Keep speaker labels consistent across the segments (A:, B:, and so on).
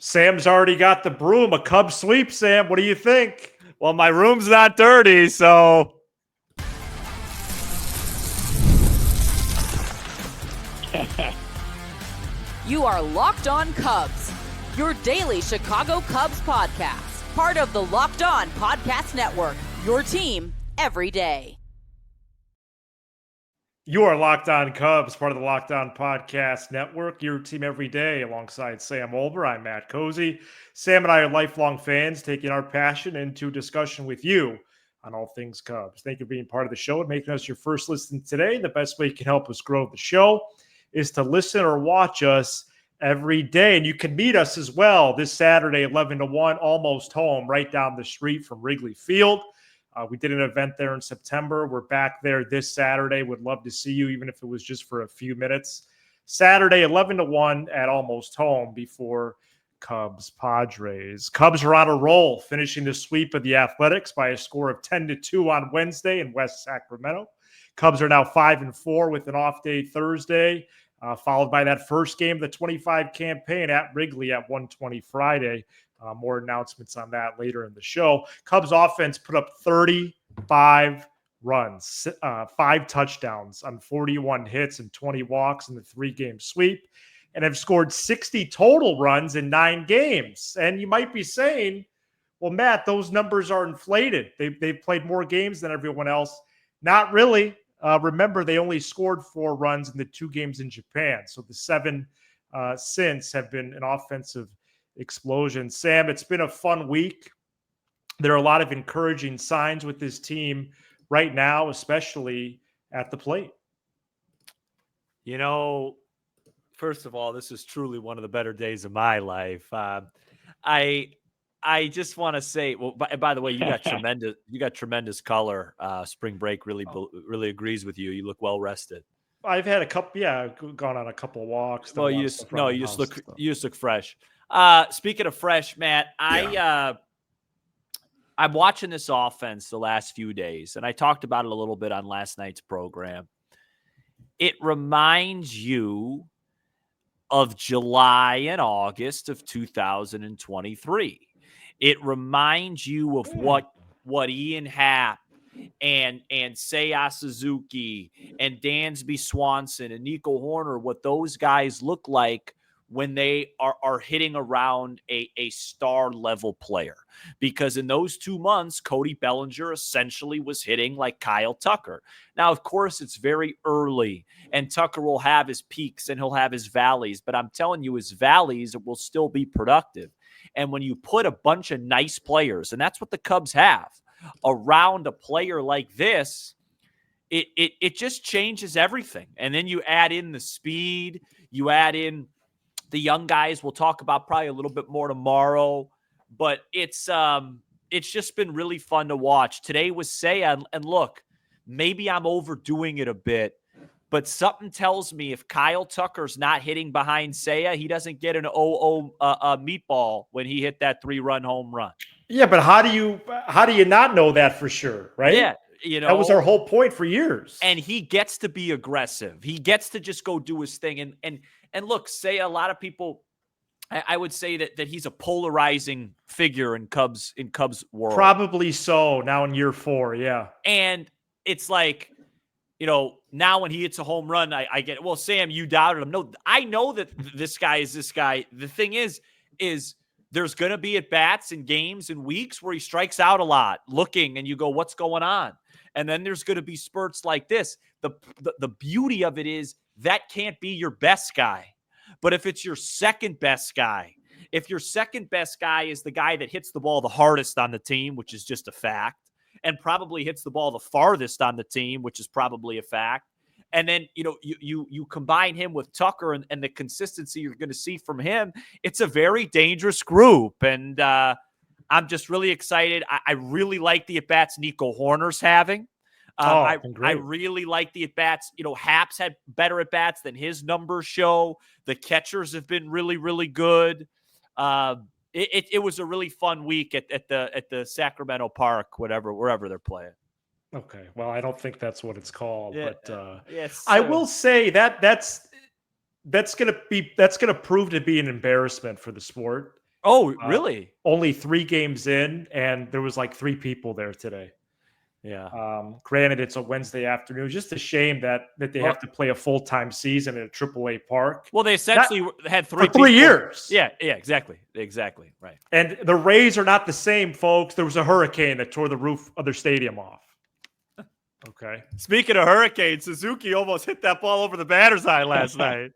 A: Sam's already got the broom. A Cub sweep, Sam. What do you think?
B: Well, my room's not dirty, so.
C: You are Locked On Cubs, your daily Chicago Cubs podcast. Part of the Locked On Podcast Network, your team every day.
A: You are Locked On Cubs, part of the Locked On Podcast Network, your team every day. Alongside Sam Olber, I'm Matt Cozy. Sam and I are lifelong fans, taking our passion into discussion with you on all things Cubs. Thank you for being part of the show and making us your first listen today. The best way you can help us grow the show is to listen or watch us every day. And you can meet us as well this Saturday, 11 to 1, almost home, right down the street from Wrigley Field. We did an event there in September. We're back there this Saturday. Would love to see you, even if it was just for a few minutes. Saturday, 11 to 1 at almost home before Cubs Padres. Cubs are on a roll, finishing the sweep of the Athletics by a score of 10-2 on Wednesday in West Sacramento. Cubs are now 5-4 with an off day Thursday, followed by that first game of the 25 campaign at Wrigley at 1:20 Friday. More announcements on that later in the show. Cubs offense put up 35 runs, 5 touchdowns on 41 hits and 20 walks in the 3-game sweep, and have scored 60 total runs in 9 games. And you might be saying, well, Matt, those numbers are inflated. They've played more games than everyone else. Not really. Remember, they only scored 4 runs in the 2 games in Japan. So the 7 since have been an offensive explosion. Sam, it's been a fun week. There are a lot of encouraging signs with this team right now, especially at the plate.
B: You know, first of all, this is truly one of the better days of my life. I just want to say, well, by the way, you got tremendous color. Spring break really agrees with you. You look well rested.
A: I've had a couple, gone on a couple of walks.
B: Well, you just look fresh. Speaking of fresh, Matt, I'm watching this offense the last few days, and I talked about it a little bit on last night's program. It reminds you of July and August of 2023. It reminds you of what Ian Happ and Seiya Suzuki and Dansby Swanson and Nico Horner, what those guys look like when they are hitting around a star level player. Because in those 2 months, Cody Bellinger essentially was hitting like Kyle Tucker. Now, of course, it's very early, and Tucker will have his peaks and he'll have his valleys, but I'm telling you, his valleys will still be productive. And when you put a bunch of nice players, and that's what the Cubs have, around a player like this, it just changes everything. And then you add in the speed, you add in the young guys we'll talk about probably a little bit more tomorrow, but it's just been really fun to watch. Today was Seiya, and look, maybe I'm overdoing it a bit, but something tells me if Kyle Tucker's not hitting behind Seiya, he doesn't get an 0-0 meatball when he hit that 3-run home run.
A: Yeah, but how do you not know that for sure, right?
B: Yeah,
A: that was our whole point for years.
B: And he gets to be aggressive. He gets to just go do his thing. And look, Seiya, a lot of people, I would say that he's a polarizing figure in Cubs world.
A: Probably so now in year 4, yeah.
B: And it's like, now when he hits a home run, I get, well, Sam, you doubted him. No, I know that this guy is this guy. The thing is there's going to be at-bats and games and weeks where he strikes out a lot, looking, and you go, what's going on? And then there's going to be spurts like this. The beauty of it is that can't be your best guy. But if it's your second best guy, if your second best guy is the guy that hits the ball the hardest on the team, which is just a fact, and probably hits the ball the farthest on the team, which is probably a fact, and then, you combine him with Tucker and the consistency you're going to see from him, it's a very dangerous group. And I'm just really excited. I really like the at-bats Nico Horner's having. I really like the at-bats. Haps had better at-bats than his numbers show. The catchers have been really, really good. It was a really fun week at the Sacramento Park, wherever they're playing.
A: Okay, well, I don't think that's what it's called,
B: Yeah.
A: but
B: Yes,
A: I will say that's gonna prove to be an embarrassment for the sport.
B: Oh, really?
A: Only 3 games in, and there was like 3 people there today.
B: Yeah.
A: Granted, it's a Wednesday afternoon. Just a shame that they have to play a full-time season at a AAA park.
B: Well, they essentially had 3
A: for 3 years.
B: Yeah, exactly. Right.
A: And the Rays are not the same, folks. There was a hurricane that tore the roof of their stadium off. Okay.
B: Speaking of hurricanes, Suzuki almost hit that ball over the batter's eye last night.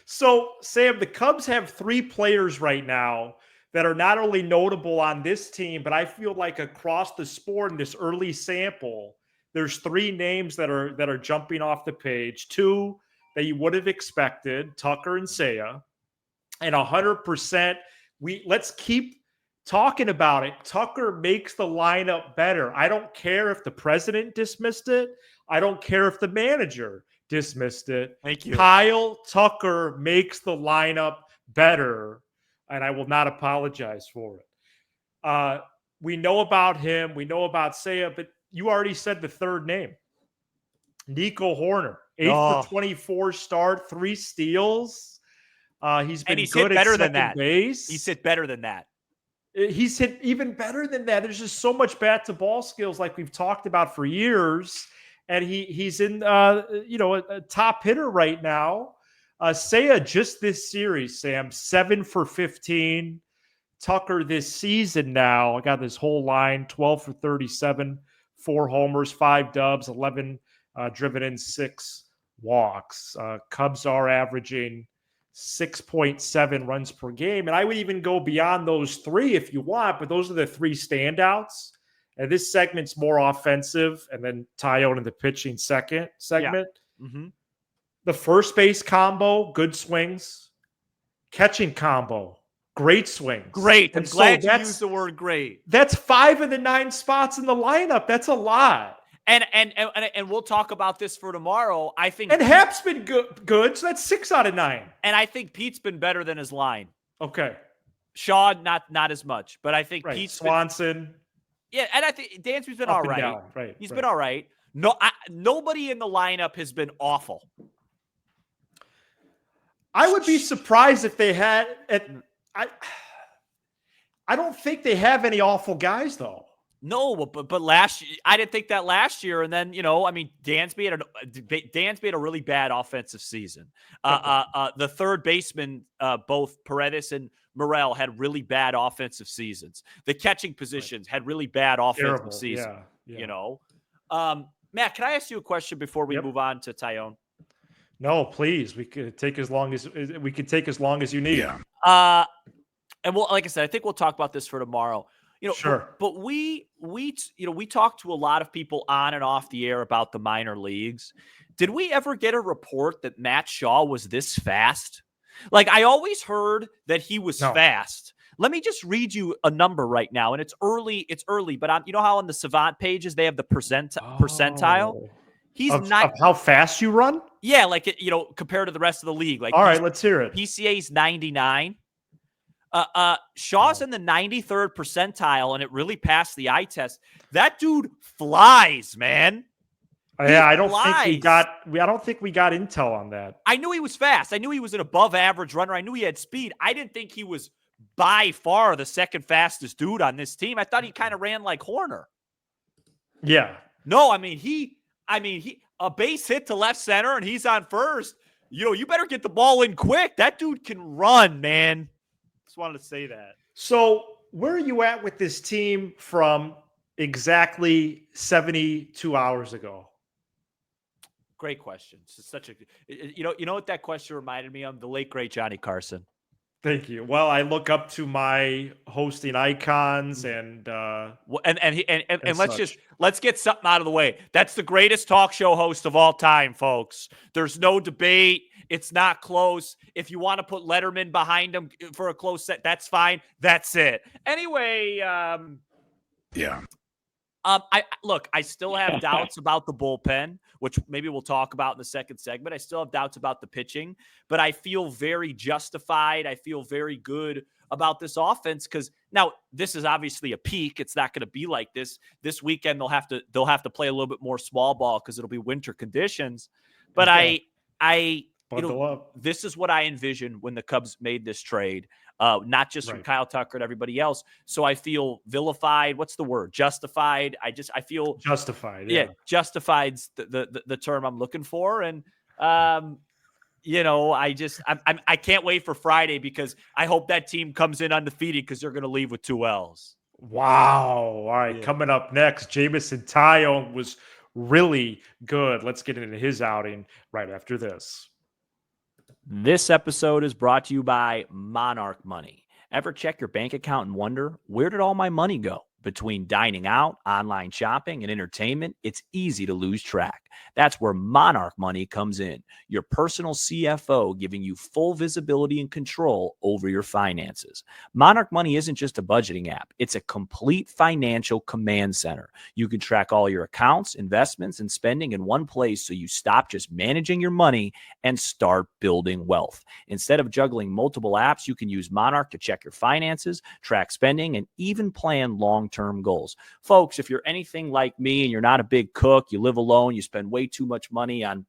A: So, Sam, the Cubs have 3 players right now that are not only notable on this team, but I feel like across the sport in this early sample, there's 3 names that are jumping off the page. 2 that you would have expected, Tucker and Seiya, and 100%. Let's keep talking about it. Tucker makes the lineup better. I don't care if the president dismissed it. I don't care if the manager dismissed it.
B: Thank you.
A: Kyle Tucker makes the lineup better, and I will not apologize for it. We know about him. We know about Seiya, but you already said the third name. Nico Horner, 8 for 24 start, 3 steals. He's been
B: he's
A: good
B: hit better
A: at
B: than
A: second
B: that.
A: base.
B: He's hit better than that.
A: He's hit even better than that. There's just so much bat to ball skills, like we've talked about for years, and he's in a top hitter right now. Seiya just this series, Sam, 7 for 15. Tucker this season now, I got this whole line: 12 for 37, 4 homers, 5 dubs, 11 driven in, 6 walks. Cubs are averaging 6.7 runs per game. And I would even go beyond those 3 if you want, but those are the 3 standouts. And this segment's more offensive, and then Taillon in the pitching segment.
B: Yeah. Mm-hmm.
A: The first base combo, good swings. Catching combo, great swings.
B: Great.
A: And
B: I'm glad you used the word great.
A: That's 5 of the 9 spots in the lineup. That's a lot.
B: And we'll talk about this for tomorrow. I think
A: Hap's been good, so that's 6 out of 9.
B: And I think Pete's been better than his line.
A: Okay.
B: Shaw not as much, but I think
A: right.
B: Pete's
A: Swanson.
B: And I think Dansby's been all right.
A: Right.
B: He's been all right. No, nobody in the lineup has been awful.
A: I would be surprised if they had. I don't think they have any awful guys though.
B: No, but last year, I didn't think that last year. And then, Dansby had a really bad offensive season. The third baseman, both Paredes and Morel, had really bad offensive seasons. The catching positions had really bad offensive seasons. Yeah. Matt, can I ask you a question before we move on to Taillon?
A: No, please. We could take as long as you need.
B: Yeah. And like I said, I think we'll talk about this for tomorrow.
A: Sure.
B: But we talked to a lot of people on and off the air about the minor leagues. Did we ever get a report that Matt Shaw was this fast? Like, I always heard that he was fast. Let me just read you a number right now, and it's early, but you know how on the Savant pages they have the percentile? He's
A: of how fast you run?
B: Yeah, like compared to the rest of the league. Like,
A: all right, let's hear it.
B: PCA's 99. Shaw's in the 93rd percentile, and it really passed the eye test. That dude flies, man.
A: I don't think we got intel on that.
B: I knew he was fast. I knew he was an above average runner. I knew he had speed. I didn't think he was by far the second fastest dude on this team. I thought he kind of ran like Horner.
A: Yeah.
B: No, he a base hit to left center and he's on first. You better get the ball in quick. That dude can run, man. Just wanted to say that.
A: So where are you at with this team from exactly 72 hours ago?
B: Great question. It's such a, you know what that question reminded me of? The late great Johnny Carson.
A: Thank you. Well, I look up to my hosting icons and
B: let's get something out of the way. That's the greatest talk show host of all time, folks. There's no debate. It's not close. If you want to put Letterman behind him for a close set, that's fine. That's it. Anyway,
D: yeah.
B: I still have doubts about the bullpen, which maybe we'll talk about in the second segment. I still have doubts about the pitching, but I feel very justified. I feel very good about this offense because now this is obviously a peak. It's not going to be like this. This weekend they'll have to play a little bit more small ball because it'll be winter conditions. But I
A: Bundle up.
B: This is what I envisioned when the Cubs made this trade, not just from Kyle Tucker and everybody else. So I feel vilified. What's the word? Justified. I feel
A: justified.
B: Yeah, justified's the term I'm looking for. And I can't wait for Friday because I hope that team comes in undefeated because they're going to leave with 2 L's.
A: Wow. All right. Coming up next, Jameson Taillon was really good. Let's get into his outing right after this.
B: This episode is brought to you by Monarch Money. Ever check your bank account and wonder, where did all my money go? Between dining out, online shopping, and entertainment, it's easy to lose track. That's where Monarch Money comes in, your personal CFO giving you full visibility and control over your finances. Monarch Money isn't just a budgeting app. It's a complete financial command center. You can track all your accounts, investments, and spending in one place so you stop just managing your money and start building wealth. Instead of juggling multiple apps, you can use Monarch to check your finances, track spending, and even plan long-term goals. Folks, if you're anything like me and you're not a big cook, you live alone, you spend way too much money on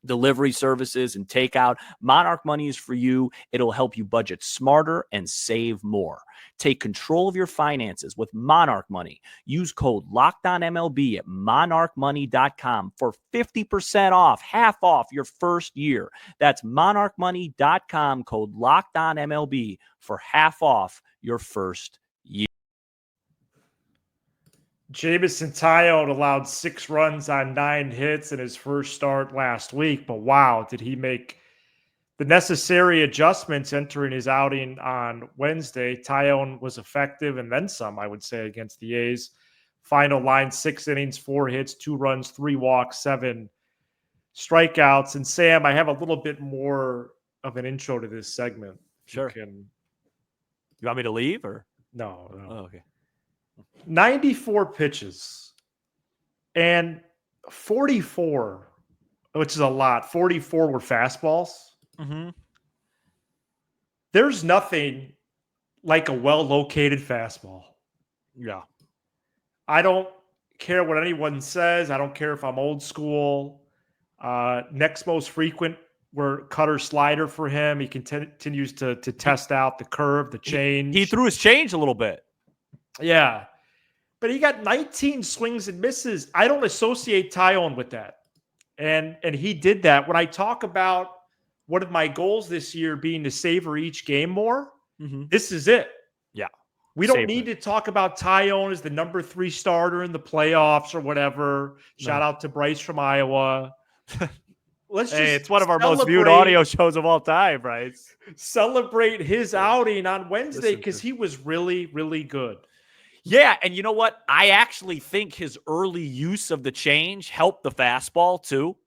B: delivery services and takeout, Monarch Money is for you. It'll help you budget smarter and save more. Take control of your finances with Monarch Money. Use code LOCKEDONMLB at monarchmoney.com for 50% off, half off your first year. That's monarchmoney.com, code LOCKEDONMLB for half off your first year.
A: Jameson Taillon allowed 6 runs on 9 hits in his first start last week, but wow, did he make the necessary adjustments entering his outing on Wednesday. Taillon was effective and then some, I would say, against the A's. Final line, 6 innings, 4 hits, 2 runs, 3 walks, 7 strikeouts. And Sam, I have a little bit more of an intro to this segment.
B: Sure. You want me to leave or?
A: No.
B: Oh, okay.
A: 94 pitches and 44, which is a lot. 44 were fastballs.
B: Mm-hmm.
A: There's nothing like a well-located fastball.
B: Yeah.
A: I don't care what anyone says. I don't care if I'm old school. Next most frequent were cutter slider for him. He continues to test out the curve, the change.
B: He threw his change a little bit.
A: Yeah. But he got 19 swings and misses. I don't associate Taillon with that. And he did that. When I talk about one of my goals this year being to savor each game more, this is it.
B: Yeah.
A: We don't need to talk about Taillon as the number 3 starter in the playoffs or whatever. Shout out to Bryce from Iowa.
B: It's one of our most viewed audio shows of all time, Bryce.
A: Celebrate his outing on Wednesday because he was really, really good.
B: Yeah, and you know what? I actually think his early use of the change helped the fastball too.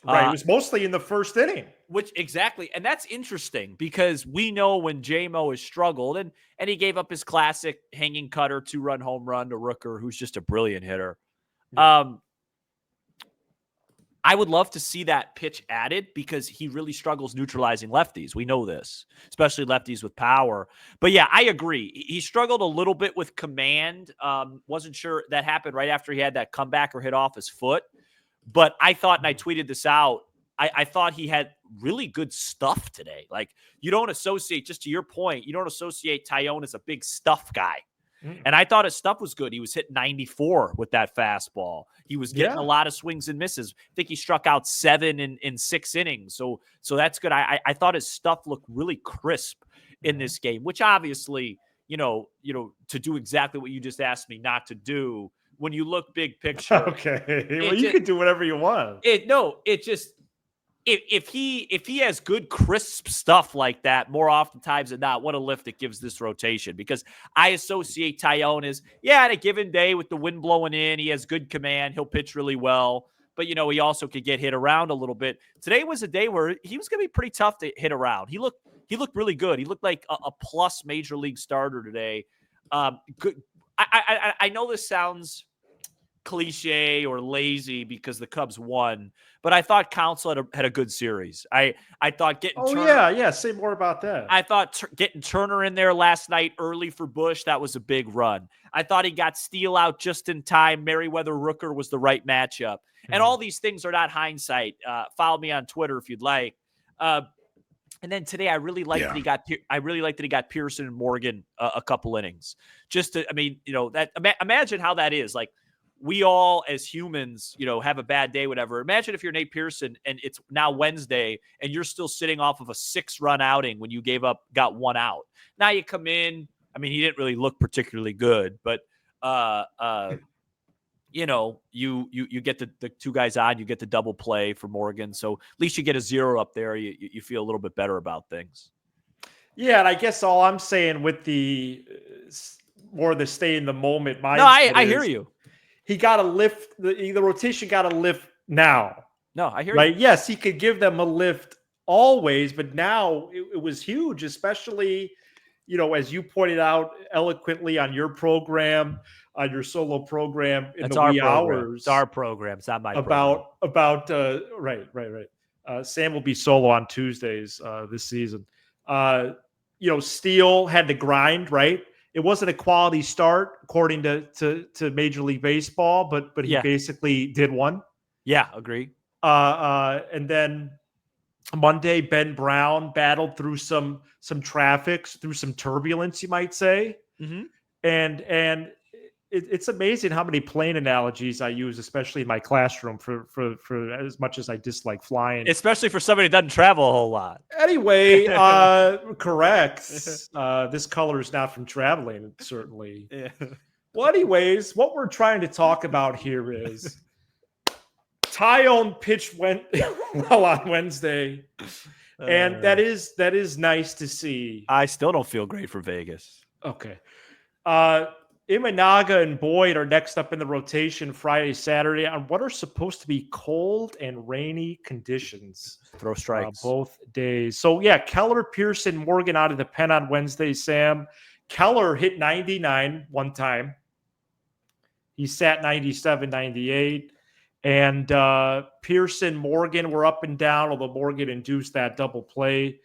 A: Right, it was mostly in the first inning.
B: Exactly, and that's interesting because we know when J-Mo has struggled, and he gave up his classic hanging cutter 2-run home run to Rooker, who's just a brilliant hitter. Yeah. I would love to see that pitch added because he really struggles neutralizing lefties. We know this, especially lefties with power. But yeah, I agree. He struggled a little bit with command. Wasn't sure that happened right after he had that comeback or hit off his foot. But I thought, and I tweeted this out, I thought he had really good stuff today. Like, you don't associate, just to your point, you don't associate Taillon as a big stuff guy. And I thought his stuff was good. He was hitting 94 with that fastball. He was getting a lot of swings and misses. I think he struck out 7 in 6 innings. So that's good. I thought his stuff looked really crisp in this game, which obviously, to do exactly what you just asked me not to do, when you look big picture.
A: Okay. Well, you can do whatever you want.
B: If he has good crisp stuff like that more oftentimes than not, what a lift it gives this rotation. Because I associate Taillon as, on a given day with the wind blowing in, he has good command, he'll pitch really well, but he also could get hit around a little bit. Today was a day where he was going to be pretty tough to hit around. He looked really good. He looked like a plus major league starter today. Good. I know this sounds cliche or lazy because the Cubs won, but I thought Counsell had a good series. I thought getting
A: Turner, say more about that.
B: I thought getting Turner in there last night early for Bush, that was a big run. I thought he got Steele out just in time. Merriweather Rooker was the right matchup. And all these things are not hindsight. Follow me on Twitter if you'd like. And then today, I really liked that he got. I really liked that he got Pearson and Morgan a couple innings. Imagine how that is. Like, we all as humans, have a bad day, whatever. Imagine if you're Nate Pearson and it's now Wednesday and you're still sitting off of a 6-run outing when you got 1 out. Now you come in. I mean, he didn't really look particularly good, but you get the 2 guys on, you get the double play for Morgan. So at least you get a 0 up there. You feel a little bit better about things.
A: Yeah, and I guess all I'm saying with the more the stay in the moment mindset.
B: No, I hear you.
A: He got to lift the rotation. Got to lift now.
B: No, I hear
A: you.
B: Yes,
A: he could give them a lift always, but now it was huge, especially as you pointed out eloquently on your program, on your solo program in the wee hours.
B: It's our program. It's not my
A: program. Right. Sam will be solo on Tuesdays this season. Steele had to grind, right? It wasn't a quality start according to Major League Baseball, but he basically did one.
B: Yeah, agree.
A: And then Monday, Ben Brown battled through some traffic, through some turbulence, you might say.
B: Mm-hmm.
A: And it's amazing how many plane analogies I use, especially in my classroom for as much as I dislike flying.
B: Especially for somebody that doesn't travel a whole lot.
A: Anyway, correct. This color is not from traveling, certainly.
B: Yeah.
A: Well, anyways, what we're trying to talk about here is Taillon pitched well on Wednesday, and that is nice to see.
B: I still don't feel great for Vegas.
A: Okay. Imanaga and Boyd are next up in the rotation Friday, Saturday on what are supposed to be cold and rainy conditions.
B: Throw strikes.
A: Both days. So, Keller, Pearson, Morgan out of the pen on Wednesday, Sam. Keller hit 99 one time. He sat 97, 98. And Pearson, Morgan were up and down, although Morgan induced that double play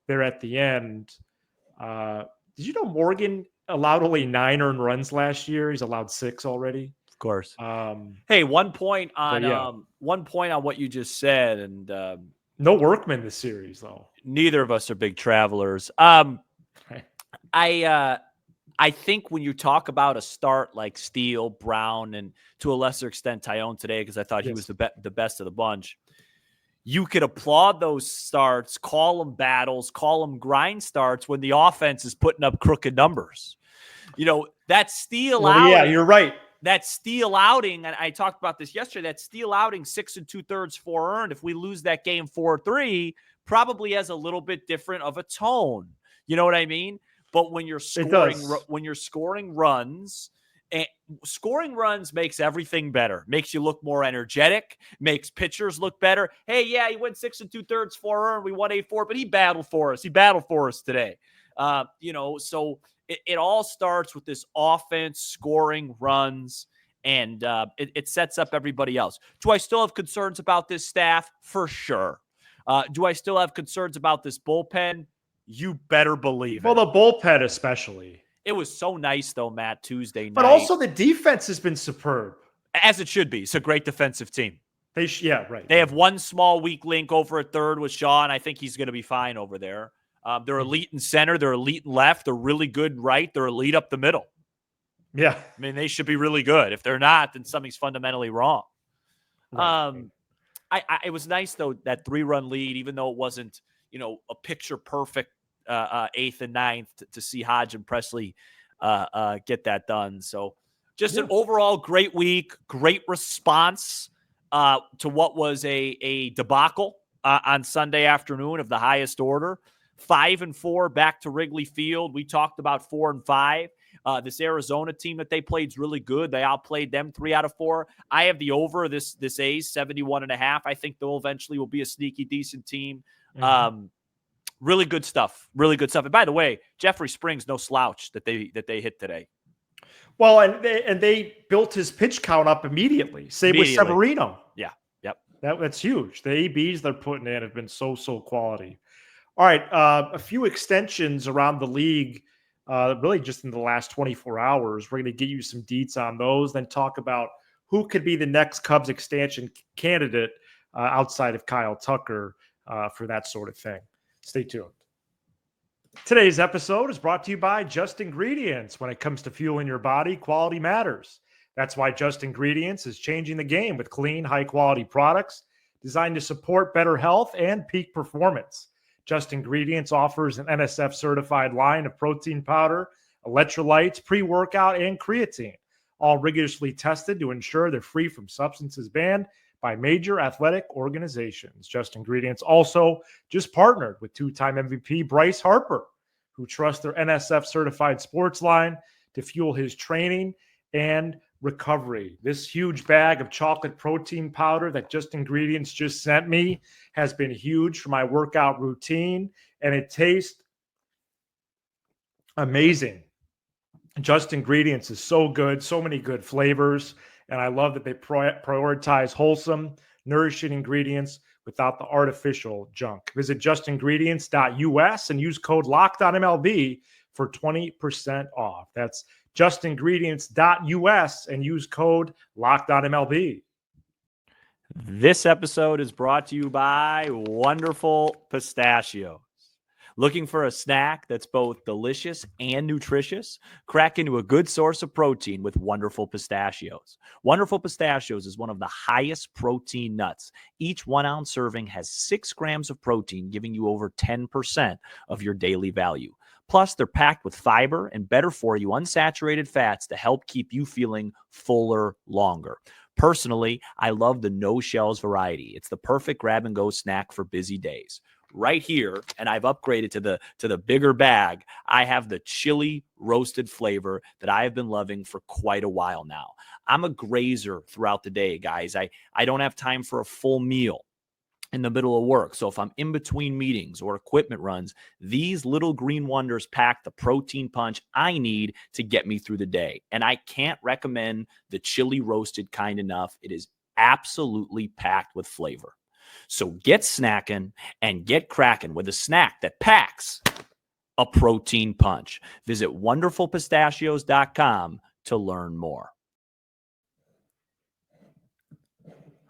A: there at the end. Did you know Morgan allowed only 9 earned runs last year? He's allowed 6 already.
B: Of course. Hey, one point on what you just said, and
A: no Workman this series though.
B: Neither of us are big travelers. I think when you talk about a start like Steele, Brown, and to a lesser extent Taillon today, because I thought he was the best of the bunch, you could applaud those starts, call them battles, call them grind starts when the offense is putting up crooked numbers. That Steele outing.
A: Yeah, you're right.
B: That Steele outing, and I talked about this yesterday, that Steele outing, 6 2/3, 4 earned. If we lose that game 4-3, probably has a little bit different of a tone. You know what I mean? But when you're scoring runs, and scoring runs makes everything better. Makes you look more energetic. Makes pitchers look better. Hey, he went 6 2/3, 4 earned. We won 8-4, but he battled for us. He battled for us today. So it all starts with this offense scoring runs, and it sets up everybody else. Do I still have concerns about this staff? For sure. Do I still have concerns about this bullpen? You better believe it.
A: Well, the bullpen especially.
B: It was so nice, though, Matt, Tuesday night.
A: But also the defense has been superb.
B: As it should be. It's a great defensive team.
A: Right.
B: They have one small weak link over at third with Shaw, and I think he's going to be fine over there. They're elite in center. They're elite in left. They're really good in right. They're elite up the middle.
A: Yeah.
B: I mean, they should be really good. If they're not, then something's fundamentally wrong. Right. It was nice, though, that 3-run lead, even though it wasn't, a picture-perfect 8th and 9th to see Hodge and Presley get that done. So just an overall great week, great response to what was a debacle on Sunday afternoon of the highest order. 5-4 back to Wrigley Field. We talked about 4-5. This Arizona team that they played is really good. They outplayed them 3 out of 4. I have the over this A's 71.5. I think they'll eventually will be a sneaky decent team. Mm-hmm. Really good stuff. Really good stuff. And by the way, Jeffrey Springs, no slouch that they hit today.
A: Well, and they built his pitch count up immediately. Same with Severino.
B: Yeah. Yep.
A: That's huge. The ABs they're putting in have been so quality. All right. A few extensions around the league, really just in the last 24 hours. We're going to give you some deets on those, then talk about who could be the next Cubs extension candidate outside of Kyle Tucker. for that sort of thing. Stay tuned. Today's episode is brought to you by Just Ingredients. When it comes to fueling your body, quality matters. That's why Just Ingredients is changing the game with clean, high-quality products designed to support better health and peak performance. Just Ingredients offers an NSF-certified line of protein powder, electrolytes, pre-workout, and creatine, all rigorously tested to ensure they're free from substances banned by major athletic organizations. Just Ingredients also just partnered with two-time MVP Bryce Harper, who trusts their NSF-certified sports line to fuel his training and recovery. This huge bag of chocolate protein powder that Just Ingredients just sent me has been huge for my workout routine, and it tastes amazing. Just Ingredients is so good, so many good flavors, and I love that they prioritize wholesome, nourishing ingredients without the artificial junk. Visit justingredients.us and use code LOCKEDONMLB for 20% off. That's justingredients.us and use code LOCKEDONMLB.
B: This episode is brought to you by Wonderful Pistachios. Looking for a snack that's both delicious and nutritious? Crack into a good source of protein with Wonderful Pistachios. Wonderful Pistachios is one of the highest protein nuts. Each 1 ounce serving has 6 grams of protein, giving you over 10% of your daily value. Plus, they're packed with fiber and better for you unsaturated fats to help keep you feeling fuller longer. Personally, I love the no shells variety. It's the perfect grab and go snack for busy days. Right here, and I've upgraded to the bigger bag, I have the chili roasted flavor that I have been loving for quite a while now. I'm a grazer throughout the day, guys. I don't have time for a full meal in the middle of work. So if I'm in between meetings or equipment runs, these little green wonders pack the protein punch I need to get me through the day. And I can't recommend the chili roasted kind enough. It is absolutely packed with flavor. So get snacking and get cracking with a snack that packs a protein punch. Visit wonderfulpistachios.com to learn more.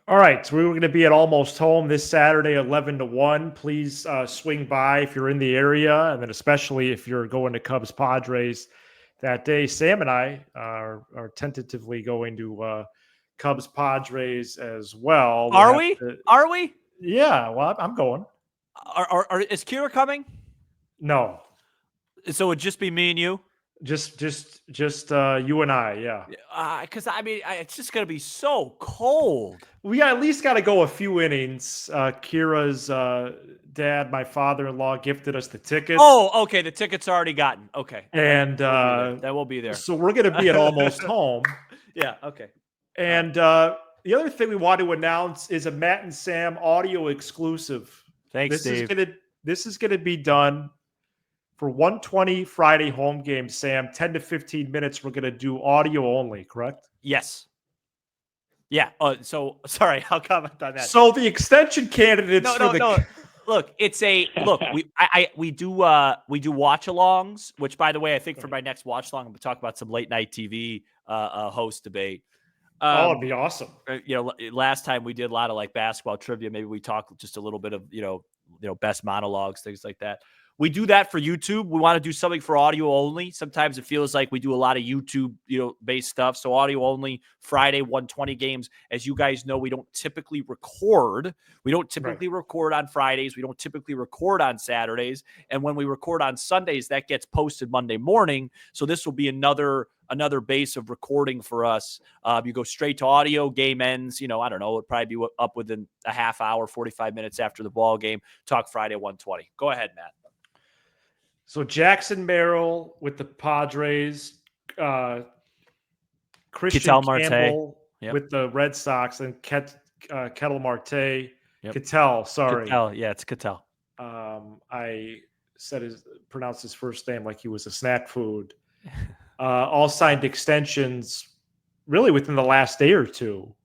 A: All right, so we were going to be at Almost Home this Saturday, 11 to 1. Please swing by if you're in the area, and then especially if you're going to Cubs Padres that day. Sam and I are tentatively going to Cubs Padres as well.
B: Are we? Are we?
A: Yeah, well, I'm going.
B: Is Kira coming?
A: No.
B: So it'd just be me and you?
A: Just you and I, yeah.
B: Because I mean, it's just gonna be so cold.
A: We at least got to go a few innings. Kira's dad, my father-in-law, gifted us the tickets.
B: Oh, okay. The tickets already gotten. Okay,
A: and
B: that will be there.
A: So we're gonna be at Almost Home.
B: Yeah. Okay.
A: And the other thing we want to announce is a Matt and Sam audio exclusive.
B: Thanks, Steve.
A: This is gonna be done for 120 Friday home game, Sam. 10 to 15 minutes. We're gonna do audio only, correct?
B: Yes. Yeah. So sorry, I'll comment on that.
A: So the extension candidates.
B: No. Look, we do watch alongs, which, by the way, I think for my next watch along, I'm gonna talk about some late night TV host debate.
A: It'd be awesome.
B: Last time we did a lot of like basketball trivia. Maybe we talked just a little bit of best monologues, things like that. We do that for YouTube. We want to do something for audio only. Sometimes it feels like we do a lot of YouTube, based stuff. So audio only Friday 120 games. As you guys know, we don't typically record. We don't typically record on Fridays. We don't typically record on Saturdays. And when we record on Sundays, that gets posted Monday morning. So this will be another base of recording for us. You go straight to audio, game ends, I don't know, it'll probably be up within a half hour, 45 minutes after the ball game. Talk Friday 120. Go ahead, Matt.
A: So Jackson Merrill with the Padres, Christian Campbell with the Red Sox, and Ketel Marte. Ketel, sorry.
B: Ketel, yeah, it's Ketel.
A: I pronounced his first name like he was a snack food. All signed extensions really within the last day or two.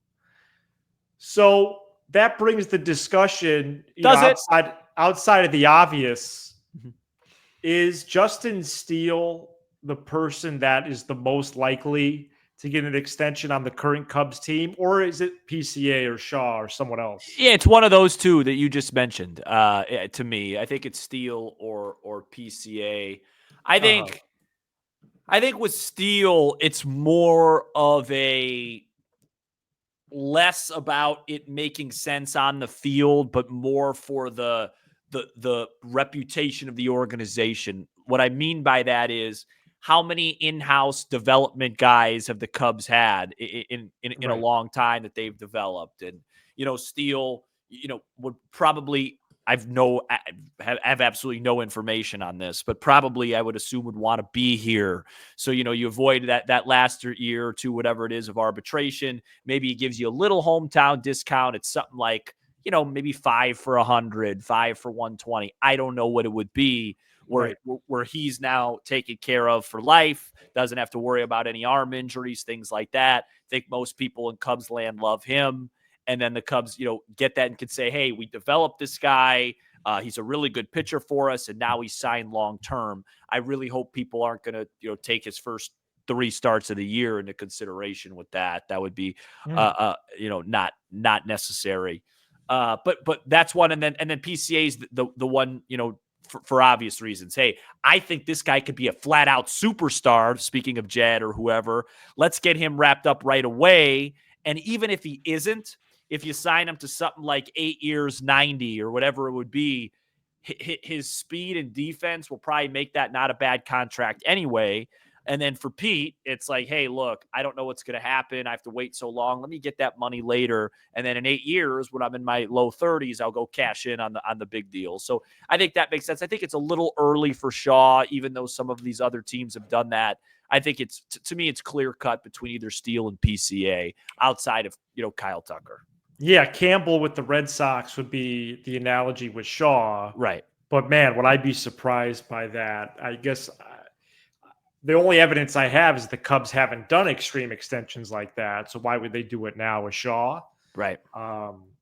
A: So that brings the discussion outside of the obvious.
B: Mm-hmm.
A: Is Justin Steele the person that is the most likely to get an extension on the current Cubs team, or is it PCA or Shaw or someone else?
B: Yeah, it's one of those two that you just mentioned. To me, I think it's Steele or PCA. I think with Steele, it's more of a less about it making sense on the field, but more for the reputation of the organization. What I mean by that is, how many in-house development guys have the Cubs had in a long time that they've developed? And, Steele, would probably, I have absolutely no information on this, but probably I would assume would want to be here. So, you avoid that last year or two, whatever it is, of arbitration. Maybe it gives you a little hometown discount. It's something like, maybe 5 for 100, 5 for 120. I don't know what it would be, where he's now taken care of for life, doesn't have to worry about any arm injuries, things like that. I think most people in Cubs land love him. And then the Cubs, get that and could say, hey, we developed this guy. He's a really good pitcher for us, and now he's signed long-term. I really hope people aren't going to, take his first 3 starts of the year into consideration with that. That would be, not necessary. But that's one. And then PCA is the one, for obvious reasons. Hey, I think this guy could be a flat out superstar. Speaking of Jed or whoever, let's get him wrapped up right away. And even if he isn't, if you sign him to something like 8 years, 90 or whatever it would be, his speed and defense will probably make that not a bad contract anyway. And then for Pete, it's like, hey, look, I don't know what's going to happen. I have to wait so long. Let me get that money later. And then in 8 years, when I'm in my low 30s, I'll go cash in on the big deal. So I think that makes sense. I think it's a little early for Shaw, even though some of these other teams have done that. I think it's, to me, it's clear cut between either Steele and PCA outside of, Kyle Tucker.
A: Yeah, Campbell with the Red Sox would be the analogy with Shaw.
B: Right.
A: But man, would I be surprised by that? I guess the only evidence I have is the Cubs haven't done extreme extensions like that. So why would they do it now with Shaw?
B: Right.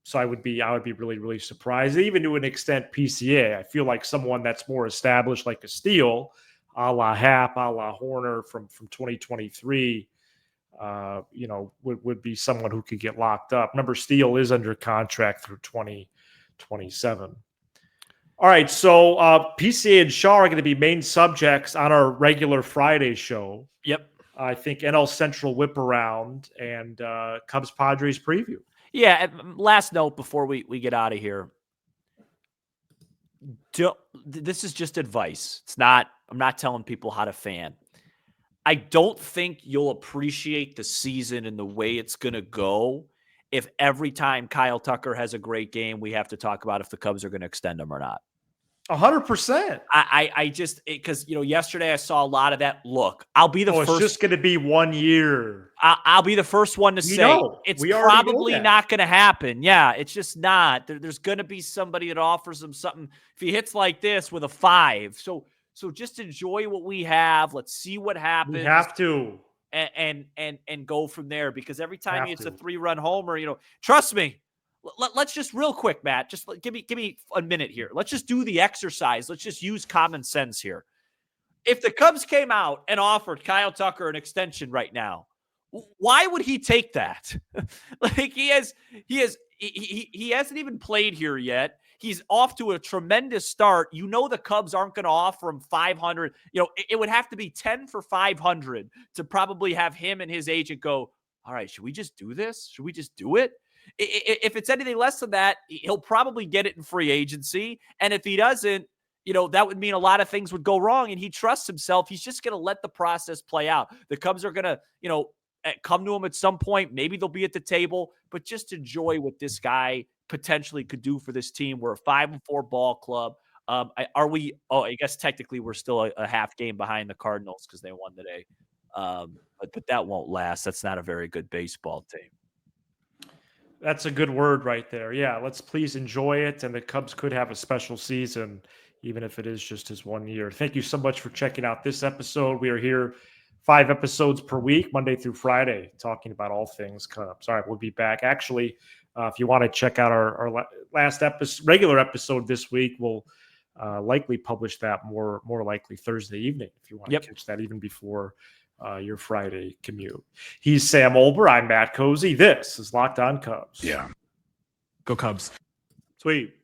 A: So I would be really, really surprised. Even to an extent, PCA, I feel like someone that's more established, like a Steele, a la Happ, a la Horner from 2023, would be someone who could get locked up. Remember, Steele is under contract through 2027. All right, so PCA and Shaw are going to be main subjects on our regular Friday show.
B: Yep.
A: I think NL Central whip around and Cubs Padres preview.
B: Yeah. Last note before we get out of here. This is just advice. I'm not telling people how to fan. I don't think you'll appreciate the season and the way it's going to go if every time Kyle Tucker has a great game, we have to talk about if the Cubs are going to extend him or not.
A: 100%.
B: I just, because, yesterday I saw a lot of that. Look, I'll be the first.
A: It's just going to be 1 year.
B: I'll be the first one to say it's probably not going to happen. Yeah, it's just not. There's going to be somebody that offers him something. If he hits like this with a 5. So just enjoy what we have. Let's see what happens.
A: We have to.
B: And go from there, because every time it's a 3-run homer, trust me. Let's just real quick, Matt, just give me a minute here. Let's just do the exercise. Let's just use common sense here. If the Cubs came out and offered Kyle Tucker an extension right now, why would he take that? Like he hasn't even played here yet. He's off to a tremendous start. The Cubs aren't going to offer him 500. It would have to be 10 for 500 to probably have him and his agent go, all right, should we just do this? Should we just do it? If it's anything less than that, he'll probably get it in free agency. And if he doesn't, that would mean a lot of things would go wrong. And he trusts himself. He's just going to let the process play out. The Cubs are going to, come to him at some point. Maybe they'll be at the table, but just enjoy what this guy potentially could do for this team. We're a 5-4 ball club. I guess technically we're still a half game behind the Cardinals because they won today. But that won't last. That's not a very good baseball team.
A: That's a good word right there. Yeah, let's please enjoy it. And the Cubs could have a special season, even if it is just his 1 year. Thank you so much for checking out this episode. We are here 5 episodes per week, Monday through Friday, talking about all things Cubs. All right, we'll be back. Actually, if you want to check out our last regular episode this week, we'll likely publish that more likely Thursday evening if you want to catch that even before your Friday commute. He's Sam Olber. I'm Matt Cozy. This is Locked On Cubs.
D: Yeah.
E: Go Cubs.
A: Sweet.